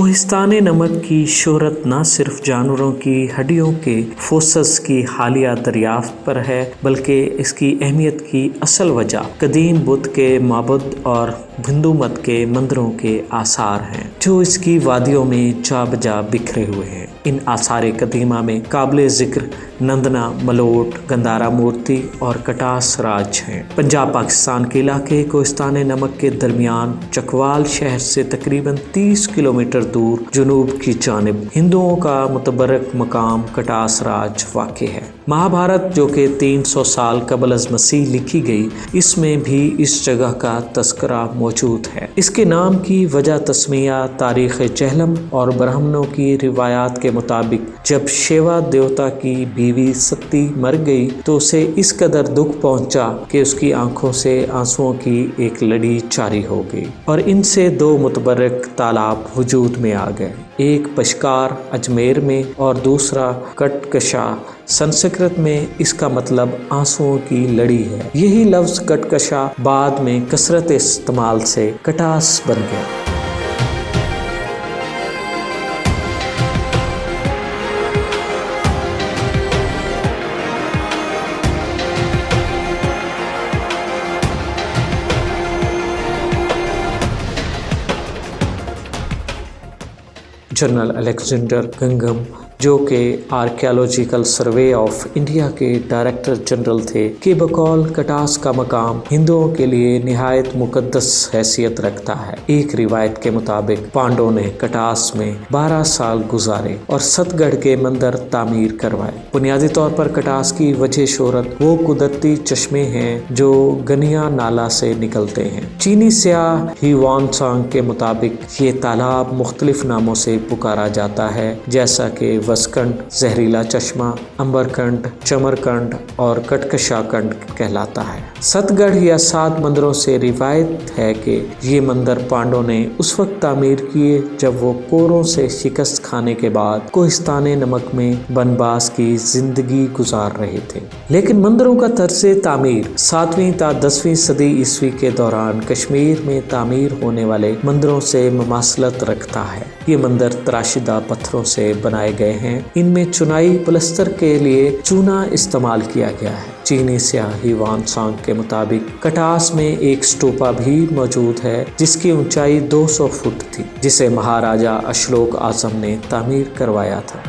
कोहिस्तान नमक की शोहरत न सिर्फ जानवरों की हड्डियों के फोसस की हालिया दरियाफ्त पर है, बल्कि इसकी अहमियत की असल वजह कदीम बुद्ध के माबुद और हिंदू मत के मंदिरों के आसार हैं, जो इसकी वादियों में जा बजा बिखरे हुए हैं। इन आसार कदीमा में काबिल ज़िक्र नंदना, मलोट, गंधारा मूर्ति और कटास राज हैं। पंजाब पाकिस्तान के इलाके कोहिस्तान नमक के दरमियान चकवाल शहर से तकरीबन 30 किलोमीटर दूर जुनूब की जानिब हिंदुओं का मुतबरक मकाम कटास राज वाक़ है। महाभारत जो कि 300 साल कबल अज़ मसीह लिखी गई, इसमें भी इस जगह का तस्करा मौजूद है। इसके नाम की वजह तस्मिया तारीख़ जहलम और ब्राह्मणों की रिवायात के मुताबिक जब शेवा देवता की बीवी सती मर गई तो उसे इस कदर दुख पहुंचा कि उसकी आंखों से आंसुओं की एक लड़ी जारी हो गई और इनसे 2 मुतबरक तालाब वजूद में आ गए, एक पशकार अजमेर में और दूसरा कटकशा। संस्कृत में इसका मतलब आंसुओं की लड़ी है। यही लफ्ज़ कटकशा बाद में कसरत इस्तेमाल से कटास बन गया। जनरल अलेक्जेंडर गंगम, जो कि आर्कियोलॉजिकल सर्वे ऑफ इंडिया के डायरेक्टर जनरल थे, कि बकौल कटास का मकाम हिंदुओं के लिए निहायत मुकद्दस हैसियत रखता है। एक रिवायत के मुताबिक पांडवों ने कटास में 12 साल गुजारे और सतगढ़ के मंदिर तामीर करवाए। बुनियादी तौर पर कटास की वजह शोहरत वो कुदरती चश्मे हैं जो गनिया नाला से निकलते हैं। चीनी स्याह ह्यूआनसांग के मुताबिक ये तालाब मुख्तलिफ नामों से पुकारा जाता है, जैसा कि वसकंड, जहरीला चश्मा, अंबरकंड, चमरकंड और कटकशाकंड कहलाता है। सतगढ़ या 7 मंदिरों से रिवायत है कि ये मंदिर पांडवों ने उस वक्त तामीर किए जब वो कोरों से शिकस्त खाने के बाद कोहिस्तान नमक में बनबास की जिंदगी गुजार रहे थे। लेकिन मंदिरों का तर्ज़े तामीर 7वीं ता 10वीं सदी ईस्वी के दौरान कश्मीर में तामीर होने वाले मंदिरों से मुमासलत रखता है। ये मंदिर तराशिदा पत्थरों से बनाए गए हैं। इनमें चुनाई प्लस्तर के लिए चूना इस्तेमाल किया गया है। चीनी स्याह ह्यूआनसांग के मुताबिक कटास में एक स्टूपा भी मौजूद है जिसकी ऊंचाई 200 फुट थी, जिसे महाराजा अशोक आजम ने तामीर करवाया था।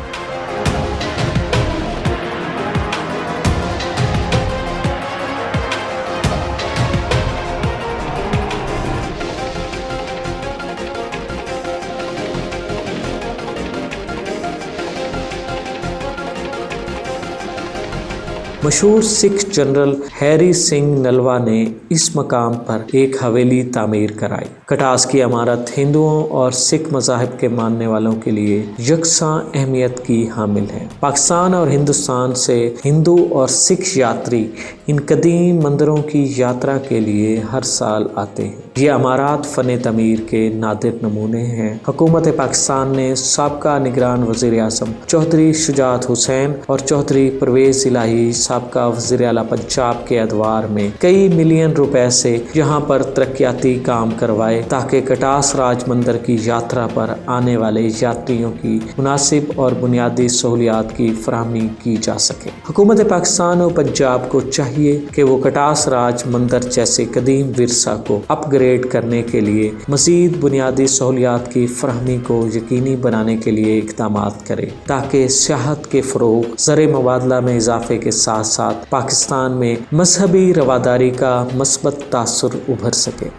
मशहूर सिख जनरल हैरी सिंह नलवा ने इस मकाम पर एक हवेली तामीर कराई। कटास की इमारत हिंदुओं और सिख मज़ाहिब के मानने वालों के लिए यकसां अहमियत की हामिल है। पाकिस्तान और हिंदुस्तान से हिंदू और सिख यात्री इन कदीम मंदिरों की यात्रा के लिए हर साल आते हैं। ये इमारत फ़न तमीर के नादिर नमूने हैं। हुकूमत पाकिस्तान ने साबका निगरान वज़ीर आज़म चौधरी शुजात हुसैन और चौधरी परवेज़ इलाही साबका वज़ीर आला पंजाब के अदवार में कई मिलियन रुपए से यहाँ पर तरक्याती काम करवाए ताकि कटास राज मंदिर की यात्रा पर आने वाले यात्रियों की मुनासिब और बुनियादी सहूलियात की फराहमी की जा सके। हुकूमत पाकिस्तान और पंजाब को चाहिए कि वो कटास राज मंदिर जैसे कदीम विरसा को अपग्रेड करने के लिए मज़ीद बुनियादी सहूलियात की फराहमी को यकीनी बनाने के लिए इक़दामात करे, ताकि सियाहत के फ़रोग़, ज़र मुबादला में इजाफे के साथ साथ पाकिस्तान में मजहबी रवादारी का मस्बत तासुर उभर सके।